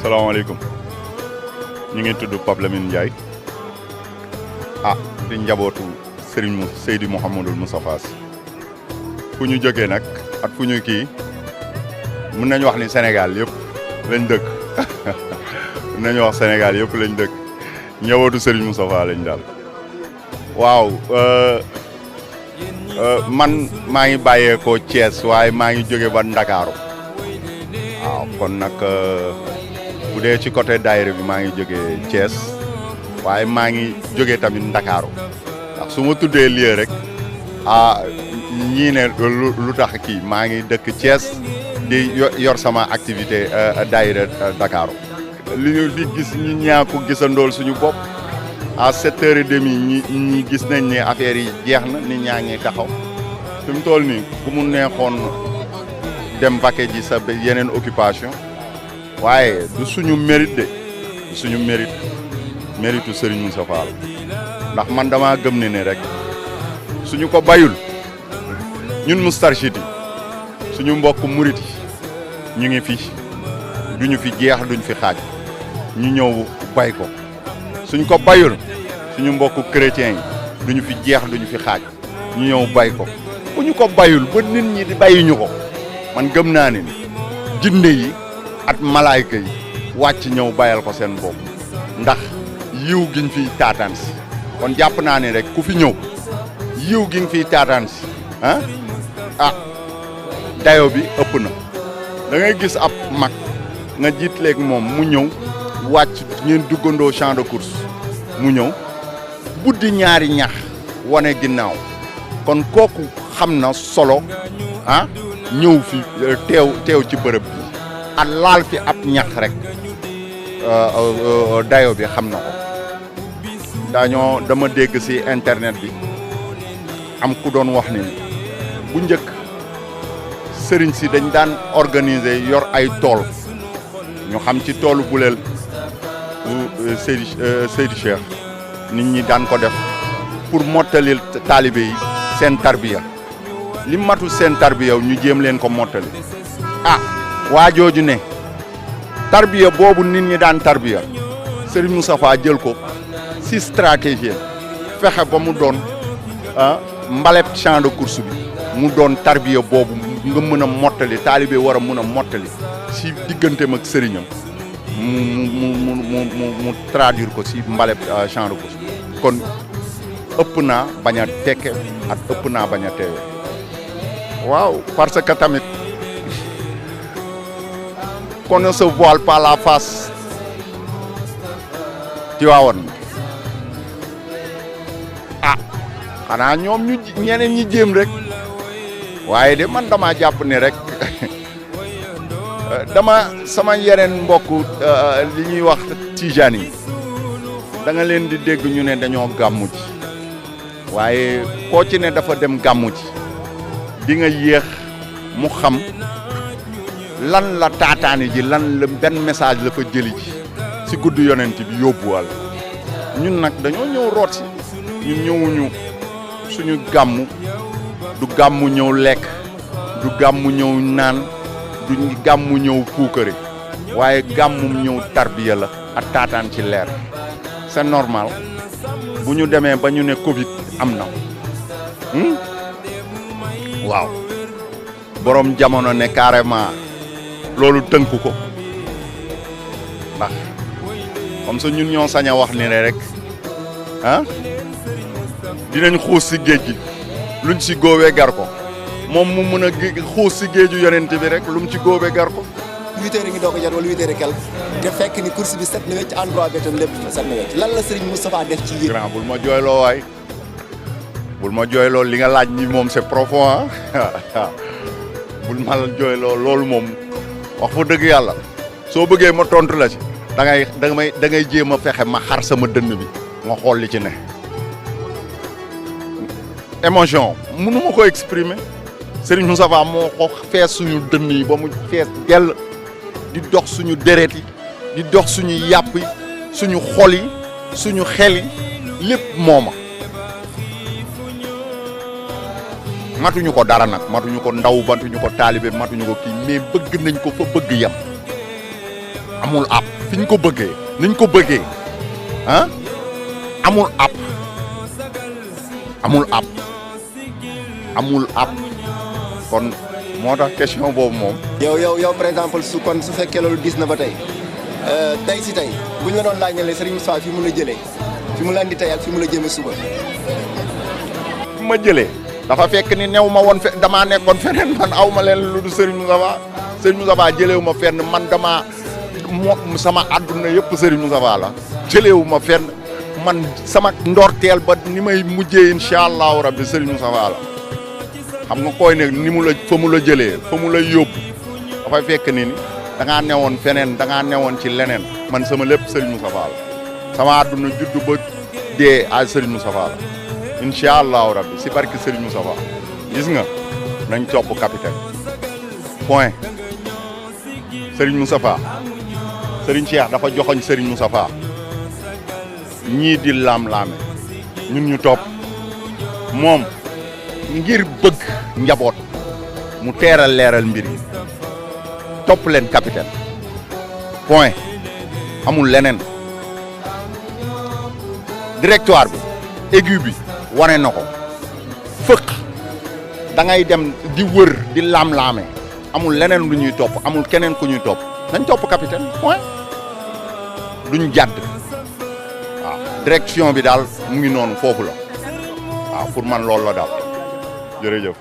salaamaaleykum ñu ngi tudd Pape Lamine Ndiaye di njabootu Serigne Seydi Mouhamadul Moustapha Sy fu ñu jógee nag at fu ñu kii mën nañu wax ni Sénégal yëpp lañ dëkk mën nañu wax Sénégal yëpp lañ dëkk njabootu Serigne Moustapha lañ daal waaw man maa ngi bàyyeekoo Thiès waaye maa ngi jóge ba Ndakaaru waaw kon nag bu dee ci côté daayira bi maa ngi jógee Thiès waaye maa ngi jógee tamit Ndakaaru ndax su ma tuddee lieu rek ñii ne lu tax kii maa ngi dëkk Thiès di yor sama activité daayira Ndakaaru li ñu di gis ñi ñaa ko gisandool suñu bopp à 7h30 ñi gis nañ ne affaire yi jeex na nit ñaa ngi taxaw fi mu toll nii ku mu neexoon dem vaquer ji sa yeneen occupation waaye du suñu mérite de du suñu méritu Serigne Moustapha ndax man dama gëm ne rek suñu ko bayul ñun Moustarchidine yi suñu mbokk murit yi ñu ngi fi duñu fi jeex duñ fi xaaj ñu ñëw bay ko suñ ko bayul suñu mbokk chrétien yi duñu fi jeex duñu fi xaaj ñu ñëw bay ko bu ñu ko bayul ba nit ñi di bayuñu ko man gëm naa ne jinne yi at malaayka yi wàcc ñëw bayal ko seen bopp ndax yiw giñ fiy taataan si kon jàpp naa ne rek ku fi ñëw yiw giñ fiy taataan si dayo bi ëpp na da ngay gis ab mag nga jiitleeg moom mu ñëw wàcc ngeen duggandoo champ de course mu ñëw buddi ñaari ñax wane ginnaaw kon kooku xam na solo ñëw fi teew ci bërëb bi at laal fi ab ñax rek dayo bi xam na ko dama dégg ci internet bi am ku doon wax ni bu njëkk sëriñ si dañ daan organiser yor ay tool ñu xam ci toolu buleel bu Seydi Cheikh nit ñi daan ko def pour mottalil taalibe yi seen tarbiya li matul seen tarbiya ñu jéem leen ko mottali waa jooju ne tarbiya boobu nit ñi daan tarbiya Serigne Moustapha jël ko si stratégie fexe ba mu doon mbaleb champ de course bi mu doon tarbiya boobu nga mën a mottali taalibe war a mën a mottali si digganteem ak sëriñam mu traduire ko si mbaleb champ de course kon ëpp naa bañ a tekke ak ëpp naa bañ a teewe waaw parce que tamit qu'on ne se voile pas la face Tivaouane xanaa ñoom ñeneen ñi jéem rek waaye de man dama jàpp ne rek sama yeneen mbokk li ñuy wax tijaan yi da nga leen di dégg ñu ne dañoo gàmmu ci waaye koo ci ne dafa dem gàmmu ci di nga yéex mu xam lan la taataani ji lan la benn message la fa jëli ji si gudd yonent bi yóbbuwal ñun nag dañoo ñëw root si ñun ñëwuñu suñu gàmmu du gàmmu ñëw lekk du gàmmu ñëw naan du gàmmu ñëw puukare waaye gàmmum ñëw tarbiya la ak taataan ci leer c'est normal bu ñu demee ba ñu ne Covid am na waaw borom jamono ne carrément loolu tënku ko ndax comme ça ñun ñoo sañ a wax ni rek dinañ xuus si géej gi luñ si góobee gar ko moom mu mën a xuus si géeju yonent bi rek lu mu ci góobee gar ko. 8h ngi doog a jot wala 8h quelque te fekk ni course bi set na wecc endroit bi tam lépp set na wecc lan la Serigne Moustapha def ci yéen. grand bul ma jooyloo waay bul ma jooyloo li nga laaj ni moom c'est profond bul ma jooyloo loolu moom wax fa dëgg yàlla soo bëggee ma tontu la ci da ngay jéem a fexe ma xar sama dënn bi nga xool li ci ne. émotion mënu ma ko exprimer Serigne Moustapha moo ko fees suñu dënn yi ba mu fees gell di dox suñu deret yi di dox suñu yàpp yi suñu xol yi suñu xel yi lépp mooma matuñu ko dara nag matuñu ko ndaw matuñu ko taalibe matuñu ko kii mais bëgg nañ ko fa bëgg yam amul app fi ñu ko bëggee niñ ko bëggee ah amul app kon moo tax question boobu moom. yow par exemple su fekkee loolu dis na ba tey si tey buñ la doon laaj ne la Serigne Moustapha fi mu la jëlee fi mu la andi tey ak fi mu la jëmee suba. fi ma jëlee dafa fekk ni new ma woon damaa nekkoon feneen man aw ma leen lu du Serigne Moustapha jëleewu ma fenn man sama àdduna yëpp Serigne Moustapha la jëleewu ma fenn man sama ndorteel ba ni may mujjee incha allahu rabbi Serigne Moustapha la xam nga koy ne ni mu la fa mu la jëlee fa mu la yóbbu dafay fekk ni da ngaa newoon feneen da ngaa newoon ci leneen man sama lépp Serigne Moustapha la sama àdduna juddu ba dee ay Serigne Moustapha la incha allahu rabbi si barki Serigne Moustapha gis nga nañ topp capitaine point Serigne Moustapha Serigne Cheikh dafa joxoñ Serigne Moustapha ñii di laam-laame ñun ñu topp moom ngir bëgg njaboot mu teeral leeral mbir yi topp leen capitaine point amul leneen directoire bi aigu bi wane na ko fëq da ngay dem di wër di laam-laame amul leneen lu ñuy topp amul keneen ku ñuy topp nañ topp capitaine point duñ jàdd waaw direction bi daal mu ngi noonu foofu la waaw pour man loolu la daal jërëjëf